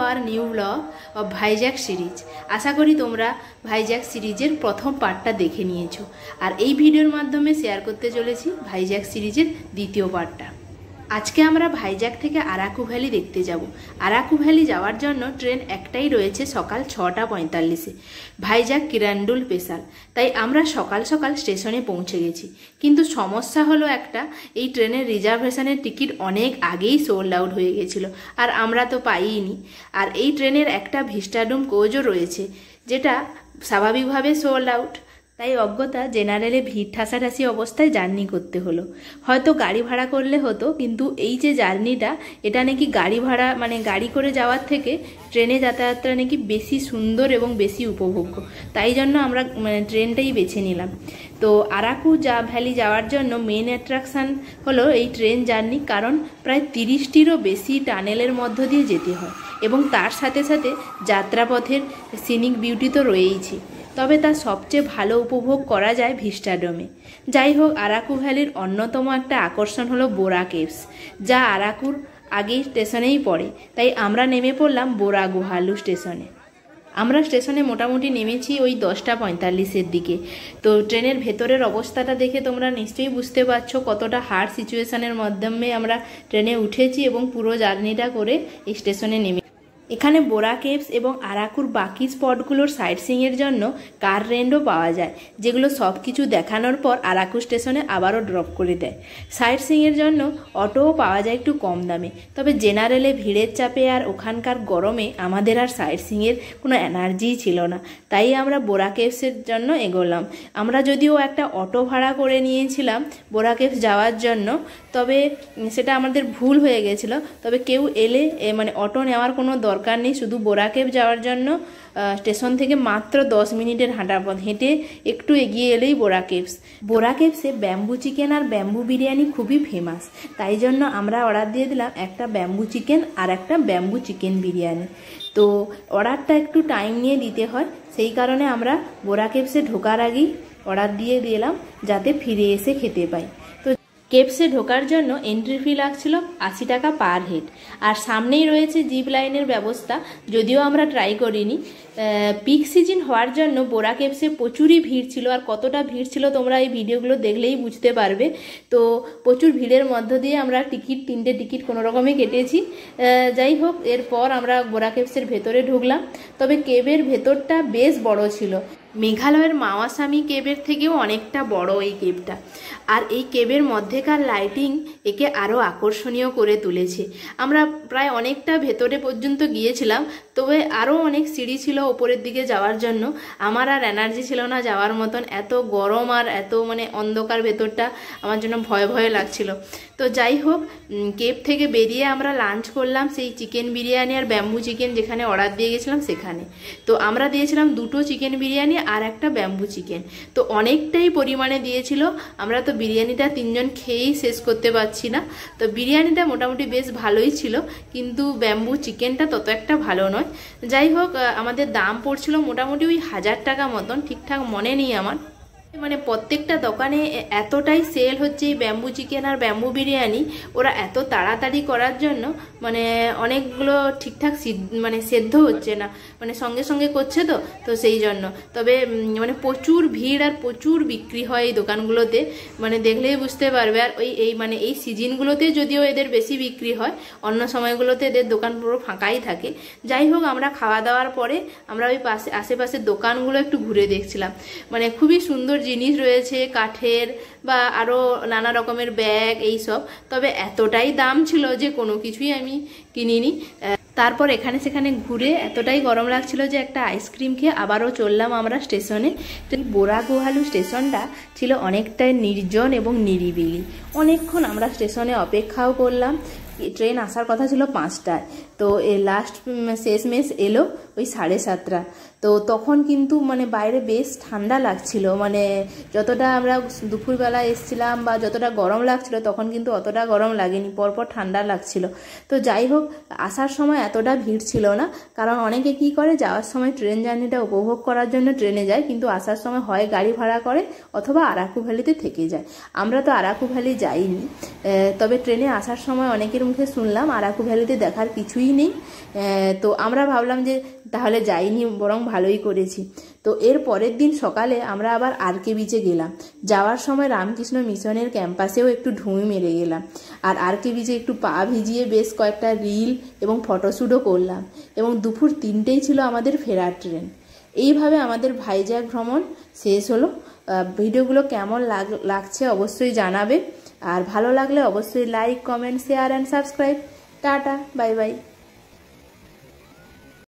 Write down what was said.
Our new blog of भाईजैक series. आशा करी तोमरा भाईजैक सीरीजेर प्रथम पार्टटा देखे निয়েছো और এই ভিডিওর মাধ্যমে শেয়ার করতে চলেছি ভাইজ্যাক সিরিজের দ্বিতীয় পার্টটা। আজকে আমরা ভাইজ্যাক থেকে আরাকু ভ্যালি দেখতে যাব। আরাকু ভ্যালি যাওয়ার জন্য ট্রেন একটাই রয়েছে সকাল 6:45-এ, ভাইজ্যাক কিরান্ডুল স্পেশাল। তাই আমরা সকাল সকাল স্টেশনে পৌঁছে গেছি, কিন্তু সমস্যা হলো একটা, এই ট্রেনের রিজার্ভেশনের টিকিট অনেক আগেই সোল্ড আউট হয়ে গেছিল আর আমরা তো পাইনি। আর এই ট্রেনের একটা ভিস্টাডোম কোচও রয়েছে যেটা স্বাভাবিকভাবে সোল্ড আউট। তাই অজ্ঞতা জেনারেলে ভিড় ঠাসাঠাসি অবস্থায় জার্নি করতে হলো। হয়তো গাড়ি ভাড়া করলে হতো, কিন্তু এই যে জার্নিটা এটা নাকি গাড়ি ভাড়া গাড়ি করে যাওয়ার থেকে ট্রেনে যাতায়াতটা নাকি বেশি সুন্দর এবং বেশি উপভোগ্য। তাই জন্য আমরা ট্রেনটাই বেছে নিলাম। তো আরাকু ভ্যালি যাওয়ার জন্য মেন অ্যাট্রাকশান হলো এই ট্রেন জার্নি, কারণ প্রায় 30টিরও বেশি টানেলের মধ্য দিয়ে যেতে হয় এবং তার সাথে সাথে যাত্রাপথের সিনিক বিউটি তো রয়েইছে, তবে তা সবচেয়ে ভালো উপভোগ করা যায় ভিস্টাডোমে। যাই হোক, আরাকু ভ্যালির অন্যতম একটা আকর্ষণ হলো বোরা কেভস, যা আরাকুর আগেই স্টেশনেই পড়ে। তাই আমরা নেমে পড়লাম বোরা গুহালু স্টেশনে। আমরা স্টেশনে মোটামুটি নেমেছি ওই 10:45-এর দিকে। তো ট্রেনের ভেতরের অবস্থাটা দেখে তোমরা নিশ্চয়ই বুঝতে পারছো কতটা হার্ড সিচুয়েশনের মাধ্যমে আমরা ট্রেনে উঠেছি এবং পুরো জার্নিটা করে এই স্টেশনে নেমে। এখানে বোরা কেভস এবং আরাকুর বাকি স্পটগুলোর সাইট সিইংয়ের জন্য কার রেন্টও পাওয়া যায়, যেগুলো সব কিছু দেখানোর পর আরাকু স্টেশনে আবারও ড্রপ করে দেয়। সাইট সিইংয়ের জন্য অটোও পাওয়া যায় একটু কম দামে, তবে জেনারেলে ভিড়ের চাপে আর ওখানকার গরমে আমাদের আর সাইট সিইংয়ের কোনো এনার্জিই ছিল না। তাই আমরা বোরা কেভসের জন্য এগোলাম। আমরা যদিও একটা অটো ভাড়া করে নিয়েছিলাম বোরা কেভস যাওয়ার জন্য, তবে সেটা আমাদের ভুল হয়ে গেছিল। তবে কেউ এলে অটো নেওয়ার কোনো দরকার নেই, শুধু বোরা কেভ যাওয়ার জন্য স্টেশন থেকে মাত্র 10 মিনিটের হাঁটা পথ, হেঁটে একটু এগিয়ে এলেই বোরা কেভস। বোরা কেভসে ব্যাম্বু চিকেন আর ব্যাম্বু বিরিয়ানি খুবই ফেমাস, তাই জন্য আমরা অর্ডার দিয়ে দিলাম একটা ব্যাম্বু চিকেন আর একটা ব্যাম্বু চিকেন বিরিয়ানি। তো অর্ডারটা একটু টাইম নিয়ে দিতে হয়, সেই কারণে আমরা বোরা কেভসে ঢোকার আগেই অর্ডার দিয়ে দিলাম যাতে ফিরে এসে খেতে পাই। তো কেভসে ঢোকার জন্য এন্ট্রি ফি লাগছিল 80 টাকা পার হেড, আর সামনেই রয়েছে জিপ লাইনের ব্যবস্থা, যদিও আমরা ট্রাই করিনি। পিক সিজন হওয়ার জন্য বোরা কেভসে প্রচুরই ভিড় ছিল, আর কতটা ভিড় ছিল তোমরা এই ভিডিওগুলো দেখলেই বুঝতে পারবে। তো প্রচুর ভিড়ের মধ্য দিয়ে আমরা তিনটে টিকিট কোনো রকমে কেটেছি। যাই হোক, এরপর আমরা বোরা কেভসের ভেতরে ঢুকলাম। তবে কেভের ভেতরটা বেশ বড় ছিল, মেঘালয়ের মাওয়াসামি কেভের থেকেও অনেকটা বড় এই কেভটা। আর এই কেভের মধ্যেকার লাইটিং একে আরও আকর্ষণীয় করে তুলেছে। আমরা প্রায় অনেকটা ভেতরে পর্যন্ত গিয়েছিলাম, তবে আরও অনেক সিঁড়ি ছিল ওপরের দিকে যাওয়ার জন্য। আমার আর এনার্জি ছিল না যাওয়ার মতন, এত গরম আর এত অন্ধকার ভেতরটা আমার জন্য ভয় ভয় লাগছিল। তো যাই হোক, কেভ থেকে বেরিয়ে আমরা লাঞ্চ করলাম সেই চিকেন বিরিয়ানি আর ব্যাম্বু চিকেন যেখানে অর্ডার দিয়ে গেছিলাম সেখানে। তো আমরা দিয়েছিলাম 2টো চিকেন বিরিয়ানি আর একটা ব্যাম্বু চিকেন। তো অনেকটাই পরিমাণে দিয়েছিল, আমরা তো বিরিয়ানিটা 3 জন খেয়েই শেষ করতে পারছি না। তো বিরিয়ানিটা মোটামুটি বেশ ভালোই ছিল, কিন্তু ব্যাম্বু চিকেনটা তত একটা ভালো নয়। যাই হোক, আমাদের দাম পড়ছিল মোটামুটি ওই 1000 টাকা মতন, ঠিকঠাক মনে নেই আমার। প্রত্যেকটা দোকানে এতটাই সেল হচ্ছে এই ব্যাম্বু চিকেন আর ব্যাম্বু বিরিয়ানি, ওরা এত তাড়াতাড়ি করার জন্য অনেকগুলো ঠিকঠাক সেদ্ধ হচ্ছে না, সঙ্গে সঙ্গে করছে তো সেই জন্য। তবে প্রচুর ভিড় আর প্রচুর বিক্রি হয় এই দোকানগুলোতে, দেখলেই বুঝতে পারবে। আর এই সিজনগুলোতে যদিও এদের বেশি বিক্রি হয়, অন্য সময়গুলোতে এদের দোকান পুরো ফাঁকাই থাকে। যাই হোক, আমরা খাওয়া দাওয়ার পরে আমরা ওই আশেপাশের দোকানগুলো একটু ঘুরে দেখছিলাম। খুবই সুন্দর জিনিস রয়েছে, কাঠের বা আরও নানা রকমের ব্যাগ এইসব। তবে এতটাই দাম ছিল যে কোনো কিছুই আমি কিনিনি। তারপর এখানে সেখানে ঘুরে এতটাই গরম লাগছিল যে একটা আইসক্রিম খেয়ে আবারও চললাম আমরা স্টেশনে। বোরা গুহালু স্টেশনটা ছিল অনেকটাই নির্জন এবং নিরিবিলি। অনেকক্ষণ আমরা স্টেশনে অপেক্ষাও করলাম। ট্রেন আসার কথা ছিল 5টায়, তো লাস্ট শেষমেশ এলো ওই 7:30। তো তখন কিন্তু বাইরে বেশ ঠান্ডা লাগছিল, যতটা আমরা দুপুরবেলা এসেছিলাম বা যতটা গরম লাগছিল তখন কিন্তু অতটা গরম লাগেনি, পরপর ঠান্ডা লাগছিল। তো যাই হোক, আসার সময় এতটা ভিড় ছিল না, কারণ অনেকে কি করে যাওয়ার সময় ট্রেন জার্নিটা উপভোগ করার জন্য ট্রেনে যায়, কিন্তু আসার সময় হয় গাড়ি ভাড়া করে অথবা আরাকু ভ্যালিতে থেকে যায়। আমরা তো আরাকু ভ্যালি যাইনি, তবে ট্রেনে আসার সময় অনেকের মুখে শুনলাম আরাকু ভ্যালিতে দেখার কিছুই কিছুই নেই। তো আমরা ভাবলাম যে তাহলে যাইনি, বরং ভালোই করেছি। তো এর পরের দিন সকালে আমরা আবার আরকে বিচে গেলাম। যাওয়ার সময় রামকৃষ্ণ মিশনের ক্যাম্পাসেও একটু ঢুঁ মেরে গেলাম, আর আরকে বিচে একটু পা ভিজিয়ে বেশ কয়েকটা রিল এবং ফটোশ্যুটও করলাম, এবং দুপুর 3টেই ছিল আমাদের ফেরার ট্রেন। এইভাবে আমাদের ভাইজ্যাগ ভ্রমণ শেষ হলো। ভিডিওগুলো কেমন লাগছে অবশ্যই জানাবে, আর ভালো লাগলে অবশ্যই like, comment, share and subscribe. Tata, bye bye.